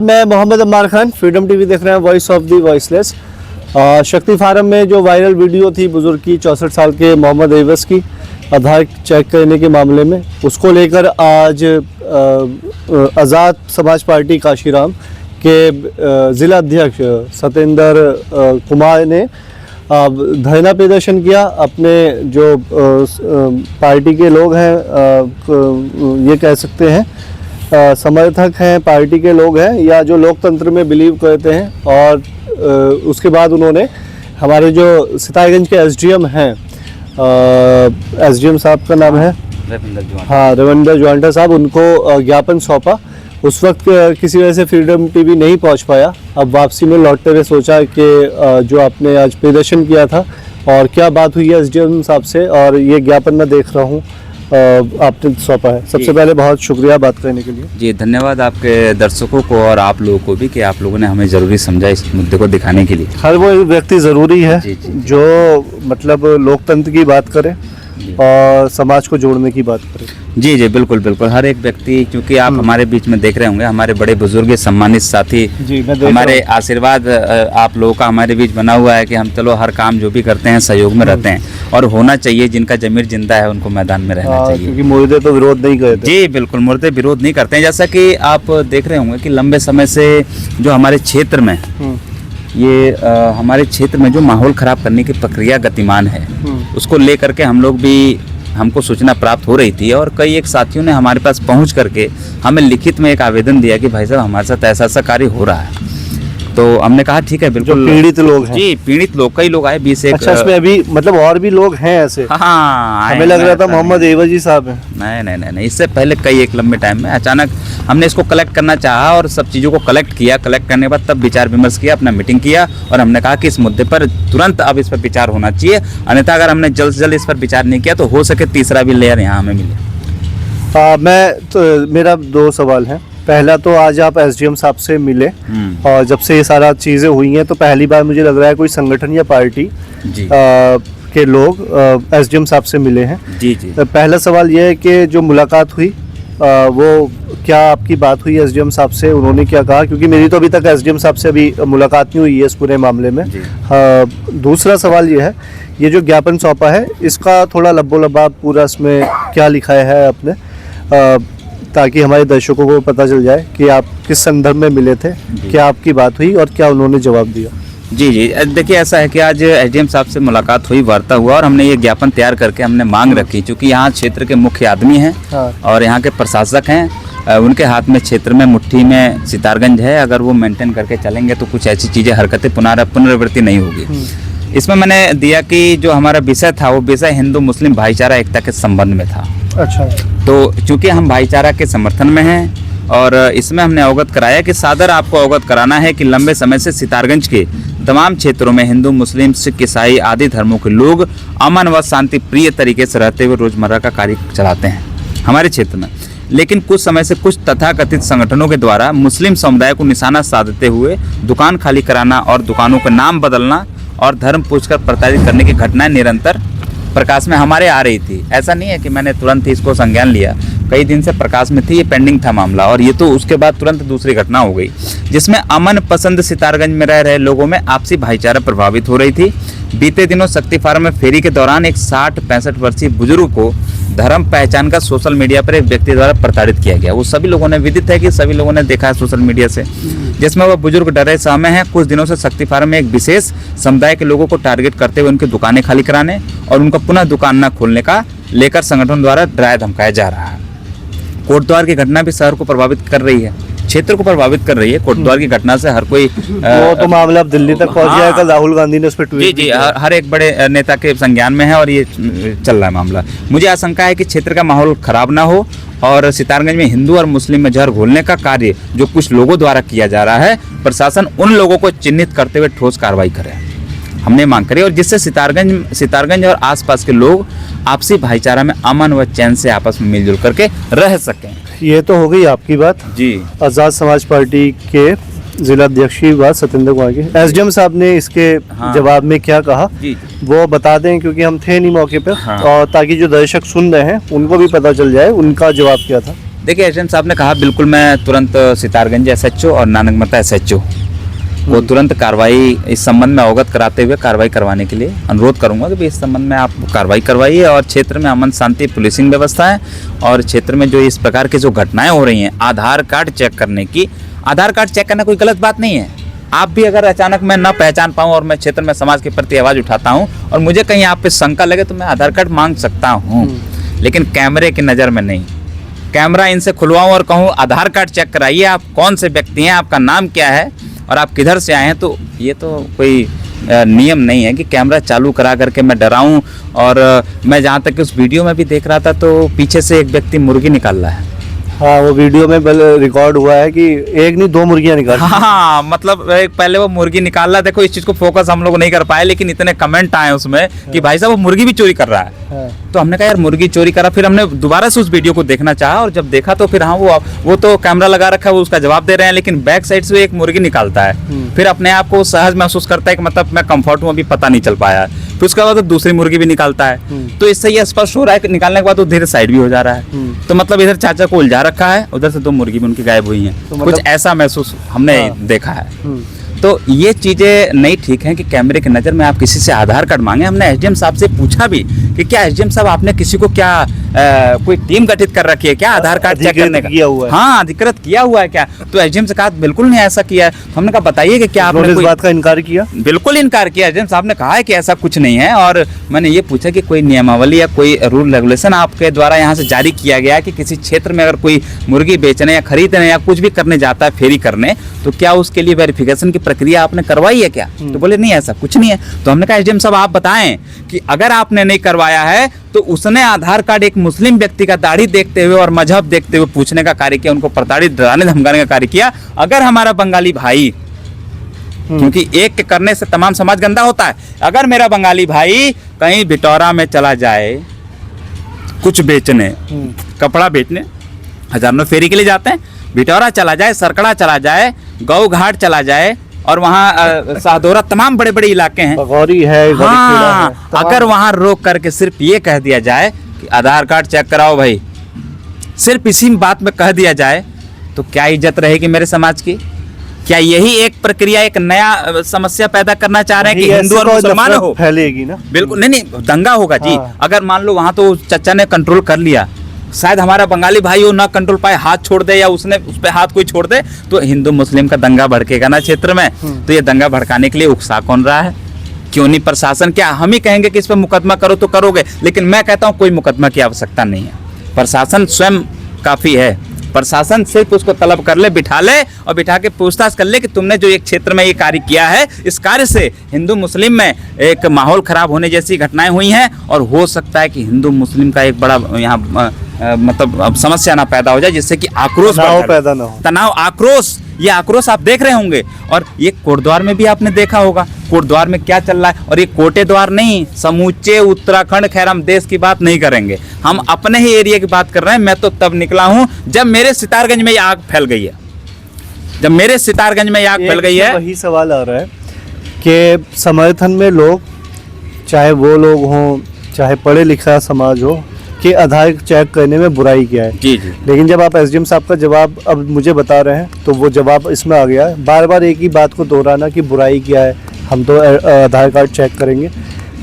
मैं Mohammad Ammar Khan, freedom TV देख रहे हैं, वॉइस ऑफ द वॉइसलेस। शक्ति फार्म में जो वायरल वीडियो थी बुजुर्ग की 64 साल के मोहम्मद एवस की आधार चेक करने के मामले में, उसको लेकर आज आज़ाद समाज पार्टी काशीराम के ज़िला अध्यक्ष सत्येंद्र कुमार ने धरना प्रदर्शन किया। अपने जो पार्टी के लोग हैं, ये कह सकते हैं समर्थक हैं, पार्टी के लोग हैं या जो लोकतंत्र में बिलीव करते हैं, और उसके बाद उन्होंने हमारे जो सितारगंज के एसडीएम हैं, एसडीएम साहब का नाम है रविंदर ज्वांटा साहब, उनको ज्ञापन सौंपा। उस वक्त किसी वजह से फ्रीडम टीवी नहीं पहुंच पाया। अब वापसी में लौटते हुए सोचा कि जो आपने आज प्रदर्शन किया था और क्या बात हुई है एसडीएम साहब से, और ये ज्ञापन मैं देख रहा हूँ आपने सौंपा है। सबसे पहले बहुत शुक्रिया बात करने के लिए। जी धन्यवाद आपके दर्शकों को और आप लोगों को भी कि आप लोगों ने हमें ज़रूरी समझा इस मुद्दे को दिखाने के लिए। हर वो व्यक्ति ज़रूरी है जो मतलब लोकतंत्र की बात करे और समाज को जोड़ने की बात करें। जी जी बिल्कुल बिल्कुल, हर एक व्यक्ति, क्योंकि आप हमारे बीच में देख रहे होंगे, हमारे बड़े बुजुर्ग सम्मानित साथी, हमारे आशीर्वाद आप लोगों का हमारे बीच बना हुआ है कि हम चलो हर काम जो भी करते हैं सहयोग में रहते हैं, और होना चाहिए। जिनका जमीर जिंदा है उनको मैदान में रहना चाहिए, क्योंकि मुर्दे तो विरोध नहीं करते। जी बिल्कुल, मुर्दे विरोध नहीं करते हैं। जैसा कि आप देख रहे होंगे कि लंबे समय से जो हमारे क्षेत्र में ये हमारे क्षेत्र में जो माहौल ख़राब करने की प्रक्रिया गतिमान है, उसको लेकर के हम लोग भी, हमको सूचना प्राप्त हो रही थी, और कई एक साथियों ने हमारे पास पहुंच करके हमें लिखित में एक आवेदन दिया कि भाई साहब हमारे साथ ऐसा ऐसा कार्य हो रहा है। तो हमने कहा ठीक है, बिल्कुल। पीड़ित लोग हैं। जी पीड़ित लोग, कई लोग आए, 20 एक। अच्छा, इसमें अभी मतलब और भी लोग हैं ऐसे? हाँ, हमें लग रहा था मोहम्मद एवस जी साहब हैं। नहीं नहीं नहीं नहीं, इससे पहले कई एक लंबे टाइम में अचानक हमने इसको कलेक्ट करना चाहा और सब चीज़ों को कलेक्ट किया। कलेक्ट करने के बाद तब विचार विमर्श किया, अपना मीटिंग किया, और हमने कहा कि इस मुद्दे पर तुरंत अब इस पर विचार होना चाहिए, अन्यथा अगर हमने जल्द से जल्द इस पर विचार नहीं किया तो हो सके तीसरा भी लेयर यहाँ हमें मिले। मेरा 2 सवाल हैं। पहला तो आज आप एसडीएम साहब से मिले, और जब से ये सारा चीज़ें हुई हैं तो पहली बार मुझे लग रहा है कोई संगठन या पार्टी के लोग एसडीएम साहब से मिले हैं। जी जी। पहला सवाल ये है कि जो मुलाकात हुई वो क्या आपकी बात हुई एसडीएम साहब से, उन्होंने क्या कहा? क्योंकि मेरी तो अभी तक एसडीएम साहब से अभी मुलाकात नहीं हुई है इस पूरे मामले में। दूसरा सवाल ये है, ये जो ज्ञापन सौंपा है इसका थोड़ा लब्बो लबाब पूरा इसमें क्या लिखा है आपने, ताकि हमारे दर्शकों को पता चल जाए कि आप किस संदर्भ में मिले थे, क्या आपकी बात हुई और क्या उन्होंने जवाब दिया। जी जी, देखिए ऐसा है कि आज एसडीएम साहब से मुलाकात हुई, वार्ता हुआ, और हमने ये ज्ञापन तैयार करके हमने मांग रखी, क्योंकि यहाँ क्षेत्र के मुख्य आदमी हैं और यहाँ के प्रशासक हैं, उनके हाथ में क्षेत्र में मुट्ठी में सितारगंज है। अगर वो मेंटेन करके चलेंगे तो कुछ ऐसी चीज़ें, हरकतें पुनरावृत्ति नहीं होगी। इसमें मैंने दिया कि जो हमारा विषय था वो विषय हिंदू मुस्लिम भाईचारा एकता के संबंध में था। अच्छा। तो चूंकि हम भाईचारा के समर्थन में हैं, और इसमें हमने अवगत कराया कि सादर आपको अवगत कराना है कि लंबे समय से सितारगंज के तमाम क्षेत्रों में हिंदू मुस्लिम सिख ईसाई आदि धर्मों के लोग अमन व शांति प्रिय तरीके से रहते हुए रोजमर्रा का कार्य चलाते हैं हमारे क्षेत्र में। लेकिन कुछ समय से कुछ तथाकथित संगठनों के द्वारा मुस्लिम समुदाय को निशाना साधते हुए दुकान खाली कराना और दुकानों का नाम बदलना और धर्म पूछकर प्रताड़ित करने की घटनाएं निरंतर प्रकाश में हमारे आ रही थी। ऐसा नहीं है कि मैंने तुरंत ही इसको संज्ञान लिया, कई दिन से प्रकाश में थी, ये पेंडिंग था मामला, और ये तो उसके बाद तुरंत दूसरी घटना हो गई, जिसमें अमन पसंद सितारगंज में रह रहे लोगों में आपसी भाईचारा प्रभावित हो रही थी। बीते दिनों शक्ति फार्म में फेरी के दौरान एक 60-65 वर्षीय बुजुर्ग को धर्म पहचान का सोशल मीडिया पर एक व्यक्ति द्वारा प्रताड़ित किया गया। वो सभी लोगों ने, विदित है कि सभी लोगों ने देखा है सोशल मीडिया से, जिसमें वह बुजुर्ग डरे सहमे हैं। कुछ दिनों से शक्ति फार्म में एक विशेष समुदाय के लोगों को टारगेट करते हुए उनकी दुकानें खाली कराने और उनका पुनः दुकान न खोलने का लेकर संगठन द्वारा डराया धमकाया जा रहा है। कोटद्वार की घटना भी शहर को प्रभावित कर रही है, क्षेत्र को प्रभावित कर रही है। कोटद्वार की घटना से हर कोई वो तो मामला अब दिल्ली तक पहुंच गया है। कल राहुल गांधी ने उस पर ट्वीट जी हर एक बड़े नेता के संज्ञान में है, और ये चल रहा है मामला। मुझे आशंका है कि क्षेत्र का माहौल खराब ना हो और सितारगंज में हिंदू और मुस्लिम में जहर घोलने का कार्य जो कुछ लोगों द्वारा किया जा रहा है, प्रशासन उन लोगों को चिन्हित करते हुए ठोस कार्रवाई करे, हमने मांग करी, और जिससे सितारगंज और आसपास के लोग आपसी भाईचारा में अमन व चैन से आपस में मिलजुल करके रह सकें। ये तो हो गई आपकी बात जी। आज़ाद समाज पार्टी के जिला अध्यक्ष की बात सत्येंद्र कुमार की। एसडीएम साहब ने इसके जवाब में क्या कहा वो बता दें, क्योंकि हम थे नहीं मौके पर, और ताकि जो दर्शक सुन रहे हैं उनको भी पता चल जाए उनका जवाब क्या था। देखिए एसडीएम साहब ने कहा बिल्कुल मैं तुरंत सितारगंज एसएचओ और नानकमता एसएचओ को तुरंत कार्रवाई इस संबंध में अवगत कराते हुए कार्रवाई करवाने के लिए अनुरोध करूंगा कि इस संबंध में आप कार्रवाई करवाइए और क्षेत्र में अमन शांति पुलिसिंग व्यवस्था है और क्षेत्र में जो इस प्रकार की जो घटनाएं हो रही हैं आधार कार्ड चेक करना कोई गलत बात नहीं है। आप भी अगर अचानक मैं न पहचान पाऊँ और मैं क्षेत्र में समाज के प्रति आवाज़ उठाता हूँ और मुझे कहीं आप पे शंका लगे तो मैं आधार कार्ड मांग सकता हूँ, लेकिन कैमरे की नज़र में नहीं। कैमरा इनसे खुलवाऊँ और कहूँ आधार कार्ड चेक कराइए, आप कौन से व्यक्ति हैं, आपका नाम क्या है और आप किधर से आए हैं, तो ये तो कोई नियम नहीं है कि कैमरा चालू करा करके मैं डराऊं। और मैं जहाँ तक उस वीडियो में भी देख रहा था तो पीछे से एक व्यक्ति मुर्गी निकाल रहा है। हाँ, वो वीडियो में रिकॉर्ड हुआ है कि एक नहीं 2 मुर्गियां निकाल। हाँ, मतलब एक पहले वो मुर्गी निकाल रहा। देखो इस चीज को फोकस हम लोग नहीं कर पाए, लेकिन इतने कमेंट आए उसमें कि भाई साहब वो मुर्गी भी चोरी कर रहा है। तो हमने कहा यार मुर्गी चोरी करा, फिर हमने दोबारा से उस वीडियो को देखना चाहा और जब देखा तो फिर हाँ वो तो कैमरा लगा रखा है, वो उसका जवाब दे रहे हैं, लेकिन बैक साइड से एक मुर्गी निकालता है। फिर अपने आप को सहज महसूस करता है कि मतलब मैं कंफर्ट हूँ, अभी पता नहीं चल पाया। फिर उसके बाद दूसरी मुर्गी भी निकालता है। तो इससे ये स्पष्ट हो रहा है कि निकालने के बाद वो धीरे साइड भी हो जा रहा है। तो मतलब इधर चाचा को उलझा रखा है, उधर से 2 मुर्गी भी उनकी गायब हुई हैं। तो कुछ मतलब ऐसा महसूस हमने देखा है। तो ये चीज़ें नहीं ठीक हैं कि कैमरे की नज़र में आप किसी से आधार कार्ड मांगे। हमने एसडीएम साहब से पूछा भी कि क्या एसडीएम साहब आपने किसी को क्या कोई टीम गठित कर रखी है क्या आधार कार्ड चेक करने का? किया हुआ है। हाँ, अधिकृत किया हुआ है क्या? तो एसडीएम से कहा बिल्कुल नहीं ऐसा किया है। हमने कहा बताइए कि क्या आपने इस बात का इनकार किया? बिल्कुल इनकार किया। एसडीएम साहब ने कहा है कि ऐसा कुछ नहीं है। और मैंने ये पूछा कि कोई नियमावली या कोई रूल रेगुलेशन आपके द्वारा यहाँ से जारी किया गया है कि किसी क्षेत्र में अगर कोई मुर्गी बेचने या खरीदने या कुछ भी करने जाता है फेरी करने, तो क्या उसके लिए वेरिफिकेशन की प्रक्रिया आपने करवाई है क्या? तो बोले नहीं ऐसा कुछ नहीं है। तो हमने कहा एसडीएम साहब आप बताएं कि अगर आपने नहीं करवाया है तो उसने आधार कार्ड एक मुस्लिम व्यक्ति का दाढ़ी देखते हुए और मजहब देखते हुए पूछने का कार्य किया, उनको प्रताड़ित डराने धमकाने का कार्य किया। अगर हमारा बंगाली भाई, क्योंकि एक के करने से तमाम समाज गंदा होता है, अगर मेरा बंगाली भाई कहीं भिटौरा में चला जाए कुछ बेचने, कपड़ा बेचने, हजारों फेरी के लिए जाते हैं, भिटौरा चला जाए, सरकड़ा चला जाए, गौ घाट चला जाए और वहाँ साधोरा तमाम बड़े बड़े इलाके हैं, बगौरी है, हाँ, अगर वहाँ रोक करके सिर्फ ये कह दिया जाए कि आधार कार्ड चेक कराओ भाई, सिर्फ इसी बात में कह दिया जाए, तो क्या इज्जत रहेगी मेरे समाज की? क्या यही एक प्रक्रिया एक नया समस्या पैदा करना चाह रहे हैं कि हिंदू और मुसलमान हो? फैलेगी ना, बिल्कुल नहीं, दंगा होगा जी। हाँ। अगर मान लो वहाँ तो चचा ने कंट्रोल कर लिया, शायद हमारा बंगाली भाई वो ना कंट्रोल पाए, हाथ छोड़ दे या उसने उस पे हाथ कोई छोड़ दे, तो हिंदू मुस्लिम का दंगा भड़केगा ना क्षेत्र में। तो ये दंगा भड़काने के लिए उकसा कौन रहा है? क्यों नहीं प्रशासन? क्या हम ही कहेंगे कि इस पर मुकदमा करो तो करोगे, लेकिन मैं कहता हूँ कोई मुकदमा की आवश्यकता नहीं है, प्रशासन स्वयं काफ़ी है। प्रशासन सिर्फ उसको तलब कर ले, बिठा ले और बिठा के पूछताछ कर ले कि तुमने जो एक क्षेत्र में ये कार्य किया है, इस कार्य से हिंदू मुस्लिम में एक माहौल खराब होने जैसी घटनाएं हुई हैं और हो सकता है कि हिंदू मुस्लिम का एक बड़ा यहाँ मतलब समस्या ना पैदा हो जाए, जिससे कि आक्रोश पैदा ना हो, तनाव, आक्रोश। ये आक्रोश आप देख रहे होंगे और ये कोटद्वार में भी आपने देखा होगा कोटद्वार में क्या चल रहा है। और ये कोटेद्वार नहीं, समूचे उत्तराखंड, खैर हम देश की बात नहीं करेंगे, हम अपने ही एरिया की बात कर रहे हैं। मैं तो तब निकला हूं जब मेरे सितारगंज में ये आग फैल गई है, जब मेरे सितारगंज में ये आग फैल गई है। वही सवाल आ रहा है कि समर्थन में लोग, चाहे वो लोग हों चाहे पढ़े लिखा समाज हो, कि आधार चेक करने में बुराई क्या है। जी जी। लेकिन जब आप एसडीएम साहब का जवाब अब मुझे बता रहे हैं तो वो जवाब इसमें आ गया है, बार बार एक ही बात को दोहराना कि बुराई क्या है, हम तो आधार कार्ड चेक करेंगे।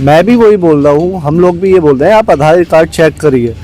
मैं भी वही बोल रहा हूँ, हम लोग भी ये बोल रहे हैं आप आधार कार्ड चेक करिए।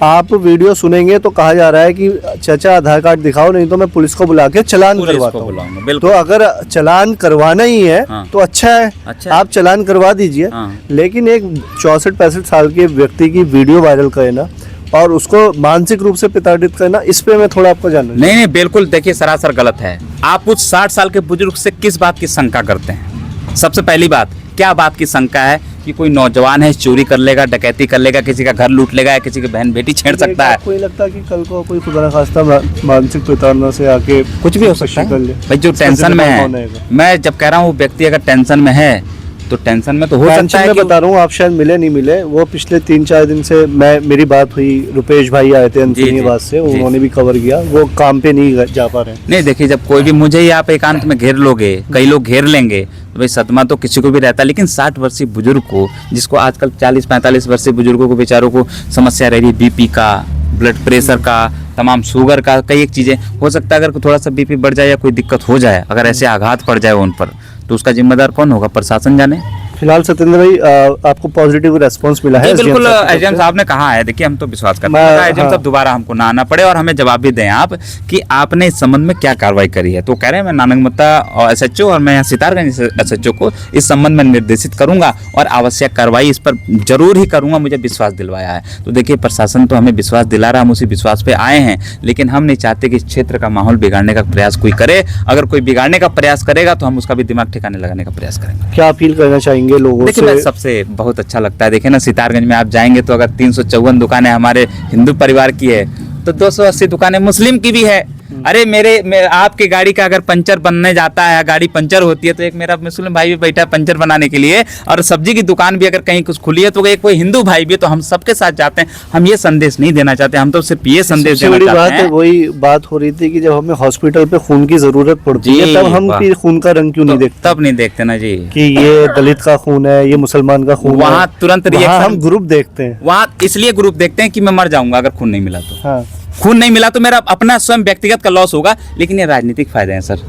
आप वीडियो सुनेंगे तो कहा जा रहा है कि चाचा आधार कार्ड दिखाओ, नहीं तो मैं पुलिस को बुला के चलान करवाता हूँ। तो अगर चलान करवाना ही है हाँ। तो अच्छा है, आप चलान करवा दीजिए। हाँ। लेकिन एक 64-65 साल के व्यक्ति की वीडियो वायरल करना और उसको मानसिक रूप से प्रताड़ित करना, इस पे मैं थोड़ा आपको जानना। नहीं, बिल्कुल देखिए सरासर गलत है। आप उस 60 साल के बुजुर्ग से किस बात की शंका करते हैं? सबसे पहली बात, क्या बात की शंका है कि कोई नौजवान है चोरी कर लेगा, डकैती कर लेगा, किसी का घर लूट लेगा या किसी की बहन बेटी छेड़ सकता है? कोई लगता है कि कल को कोई खुदा न खास्ता मानसिक प्रताड़ना से आके कुछ भी हो सकता है भाई, जो टेंशन में है। मैं जब कह रहा हूँ वो व्यक्ति अगर टेंशन में है तो टेंशन में तो हो सकता है। मैं बता रहा हूँ, आप शायद मिले नहीं मिले, वो पिछले 3-4 दिन से मेरी बात हुई, रुपेश भाई आए थे अंतनीवाद से, उन्होंने भी कवर किया, वो काम पे नहीं जा पा रहे। नहीं देखिए, जब कोई भी मुझे ही आप एकांत में घेर लोगे, कई लोग घेर लेंगे, तो भाई सदमा तो किसी को भी रहता है। लेकिन 60 वर्षीय बुजुर्ग को, जिसको आजकल 40-45 वर्षीय बुजुर्गों को बेचारों को समस्या रह रही है, बीपी का, ब्लड प्रेशर का, तमाम शुगर का, कई एक चीज़ें हो सकता है। अगर थोड़ा सा बीपी बढ़ जाए या कोई दिक्कत हो जाए, अगर ऐसे आघात पड़ जाए उन पर, तो उसका जिम्मेदार कौन होगा? प्रशासन जाने। फिलहाल सत्येंद्र भाई आपको पॉजिटिव रेस्पॉन्स मिला है? जी बिल्कुल, एसडीएम साहब ने कहा है, देखिए हम तो विश्वास करते हैं एसडीएम साहब दोबारा हमको ना आना पड़े और हमें जवाब भी दें आप कि आपने इस संबंध में क्या कार्रवाई करी है। तो कह रहे हैं मैं नानकमता और एसएचओ और मैं सितारगंज एसएचओ को इस संबंध में निर्देशित करूंगा और आवश्यक कार्रवाई इस पर जरूर ही करूंगा, मुझे विश्वास दिलवाया है। तो देखिए प्रशासन तो हमें विश्वास दिला रहा है, हम उसी विश्वास पे आए हैं, लेकिन हम नहीं चाहते कि इस क्षेत्र का माहौल बिगाड़ने का प्रयास कोई करे। अगर कोई बिगाड़ने का प्रयास करेगा तो हम उसका भी दिमाग ठिकाने लगाने का प्रयास करेंगे। क्या अपील करना चाहेंगे लोगों से? सबसे बहुत अच्छा लगता है, देखिए ना सितारगंज में आप जाएंगे तो अगर 354 दुकानें हमारे हिंदू परिवार की है तो 280 दुकानें मुस्लिम की भी है। अरे मेरे आपकी गाड़ी का अगर पंचर बनने जाता है, गाड़ी पंचर होती है, तो एक मेरा मुस्लिम भाई भी बैठा है पंचर बनाने के लिए, और सब्जी की दुकान भी अगर कहीं कुछ खुली है तो एक कोई हिंदू भाई भी है। तो हम सबके साथ जाते हैं, हम ये संदेश नहीं देना चाहते, हम तो सिर्फ ये संदेश देना चाहते हैं। वही बात हो रही थी कि जब हमें हॉस्पिटल पे खून की जरूरत पड़ती है तब हम फिर खून का रंग क्यों नहीं देखते? तब नहीं देखते ना जी कि ये दलित का खून है, ये मुसलमान का खून है। वहाँ तुरंत रिएक्शन, हम ग्रुप देखते हैं, वहाँ इसलिए ग्रुप देखते हैं कि मैं मर जाऊंगा अगर खून नहीं मिला तो। हाँ। खून नहीं मिला तो मेरा अपना स्वयं व्यक्तिगत का लॉस होगा, लेकिन ये राजनीतिक फायदे हैं सर।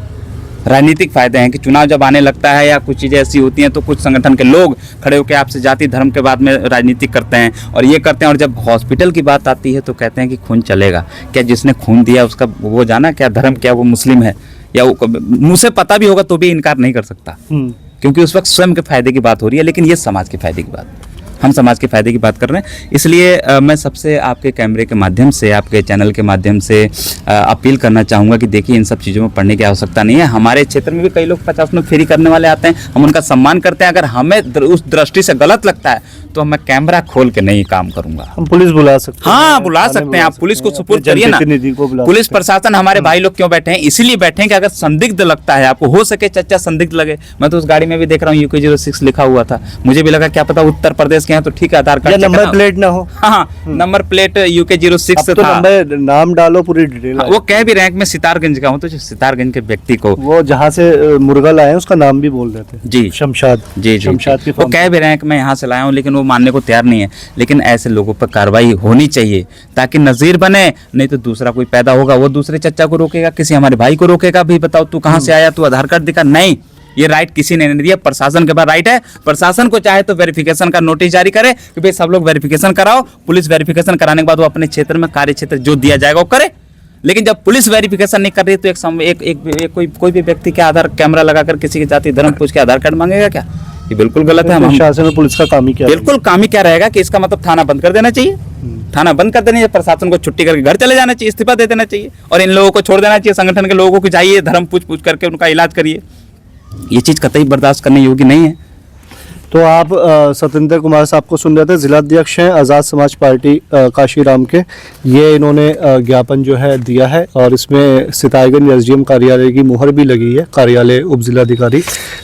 राजनीतिक फायदे हैं कि चुनाव जब आने लगता है या कुछ चीज़ें ऐसी होती हैं तो कुछ संगठन के लोग खड़े होकर आपसे जाति धर्म के बाद में राजनीति करते हैं और ये करते हैं, और जब हॉस्पिटल की बात आती है तो कहते हैं कि खून चलेगा। क्या जिसने खून दिया उसका वो जाना क्या धर्म, क्या वो मुस्लिम है, या वो मुँह से पता भी होगा तो भी इनकार नहीं कर सकता, क्योंकि उस वक्त स्वयं के फायदे की बात हो रही है। लेकिन ये समाज के फायदे की बात, हम समाज के फायदे की बात कर रहे हैं। इसलिए मैं सबसे आपके कैमरे के माध्यम से, आपके चैनल के माध्यम से अपील करना चाहूँगा कि देखिए इन सब चीज़ों में पढ़ने की आवश्यकता नहीं है। हमारे क्षेत्र में भी कई लोग 50 मिनट फ्री करने वाले आते हैं, हम उनका सम्मान करते हैं। अगर हमें उस दृष्टि से गलत लगता है तो मैं कैमरा खोल के नहीं काम करूंगा। हम पुलिस बुला सकते हैं। हाँ बुला सकते हैं, आप पुलिस को सपोर्ट करिए ना। पुलिस प्रशासन, हमारे भाई लोग क्यों बैठे हैं? इसीलिए बैठे हैं कि अगर संदिग्ध लगता है आपको, हो सके चच्चा संदिग्ध लगे। मैं तो उस गाड़ी में भी देख रहा हूँ UK 06 लिखा हुआ था, मुझे भी लगा क्या पता उत्तर प्रदेश के हैं तो ठीक है, आधार कार्ड नंबर प्लेट ना हो। हाँ नंबर प्लेट UK 06 तो था। नाम डालो, पूरी डिटेल। वो कह भी रहे हैं कि मैं सितारगंज का हूँ, तो सितारगंज के व्यक्ति को, वो जहाँ से मुर्गा लाए हैं उसका नाम भी बोल देते हैं जी, शमशाद। जी शमशाद, वो कह भी रहे हैं कि मैं यहाँ से लाया हूँ, लेकिन वो मानने को तैयार नहीं है। लेकिन ऐसे लोगों पर कार्रवाई होनी चाहिए ताकि नजीर बने, नहीं तो दूसरा कोई पैदा होगा, वो दूसरे चच्चा को रोकेगा, किसी हमारे भाई को रोकेगा, भी बताओ तू कहाँ से आया, तू आधार कार्ड दिखा। नहीं, ये राइट किसी ने नहीं दिया, प्रशासन के पास राइट है। प्रशासन को चाहे तो वेरिफिकेशन का नोटिस जारी करे कि भाई सब लोग वेरिफिकेशन कराओ। पुलिस वेरिफिकेशन कराने के बाद वो अपने क्षेत्र में कार्य क्षेत्र जो दिया जाएगा वो करे। लेकिन जब पुलिस वेरिफिकेशन नहीं कर रही तो एक कोई भी व्यक्ति के आधार कैमरा लगाकर किसी की जाति धर्म पूछ के आधार कार्ड मांगेगा क्या? ये बिल्कुल गलत है। प्रशासन में पुलिस का काम ही क्या? बिल्कुल काम ही क्या रहेगा कि इसका मतलब थाना बंद कर देना चाहिए, थाना बंद कर देना चाहिए, प्रशासन को छुट्टी करके घर चले जाना चाहिए, इस्तीफा दे देना चाहिए, और इन लोगों को छोड़ देना चाहिए। संगठन के लोगों को जाइए, धर्म पूछ करके उनका इलाज करिए। ये चीज़ कतई बर्दाश्त करने योग्य नहीं है। तो आप सत्येंद्र कुमार साहब को सुन रहे थे, जिलाध्यक्ष हैं आज़ाद समाज पार्टी काशीराम के। ये इन्होंने ज्ञापन जो है दिया है और इसमें सितारगंज SDM कार्यालय की मुहर भी लगी है, कार्यालय उप जिलाधिकारी।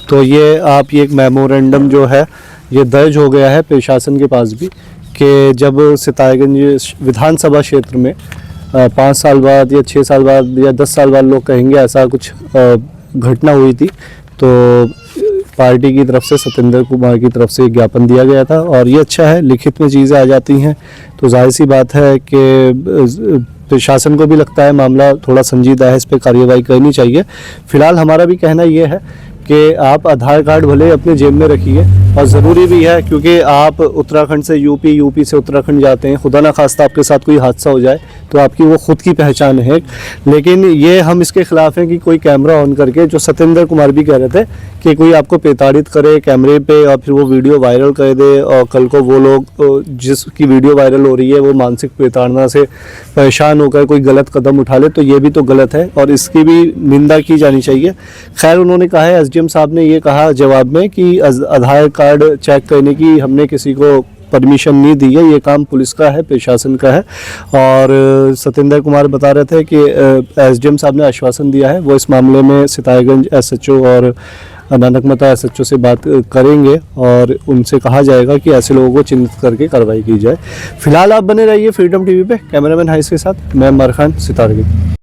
तो ये आप ये एक मेमोरेंडम जो है ये दर्ज हो गया है प्रशासन के पास भी, कि जब सितारगंज विधानसभा क्षेत्र में 5 साल बाद या 6 साल बाद या 10 साल बाद लोग कहेंगे ऐसा कुछ घटना हुई थी, तो पार्टी की तरफ से सत्येंद्र कुमार की तरफ से ज्ञापन दिया गया था। और ये अच्छा है, लिखित में चीज़ें आ जाती हैं तो जाहिर सी बात है कि प्रशासन को भी लगता है मामला थोड़ा संजीदा है, इस पर कार्रवाई करनी चाहिए। फिलहाल हमारा भी कहना ये है कि आप आधार कार्ड भले अपने जेब में रखिए, और ज़रूरी भी है क्योंकि आप उत्तराखंड से यूपी से उत्तराखंड जाते हैं, खुदा ना खास्ता आपके साथ कोई हादसा हो जाए तो आपकी वो खुद की पहचान है। लेकिन ये हम इसके खिलाफ हैं कि कोई कैमरा ऑन करके, जो सत्येंद्र कुमार भी कह रहे थे कि कोई आपको प्रताड़ित करे कैमरे पे और फिर वो वीडियो वायरल कर दे, और कल को वो लोग जिसकी वीडियो वायरल हो रही है वो मानसिक प्रताड़ना से परेशान होकर कोई गलत कदम उठा ले, तो ये भी तो गलत है और इसकी भी निंदा की जानी चाहिए। खैर उन्होंने कहा है, SDM साहब ने ये कहा जवाब में कि आधार कार्ड चेक करने की हमने किसी को परमिशन नहीं दी है, ये काम पुलिस का है, प्रशासन का है। और सत्येंद्र कुमार बता रहे थे कि SDM साहब ने आश्वासन दिया है वो इस मामले में सितारगंज SHO और नानकमता SHO से बात करेंगे और उनसे कहा जाएगा कि ऐसे लोगों को चिन्हित करके कार्रवाई की जाए। फिलहाल आप बने रहिए फ्रीडम TV पे। कैमरामैन हाइस के साथ मैं मरखान, सितारगंज।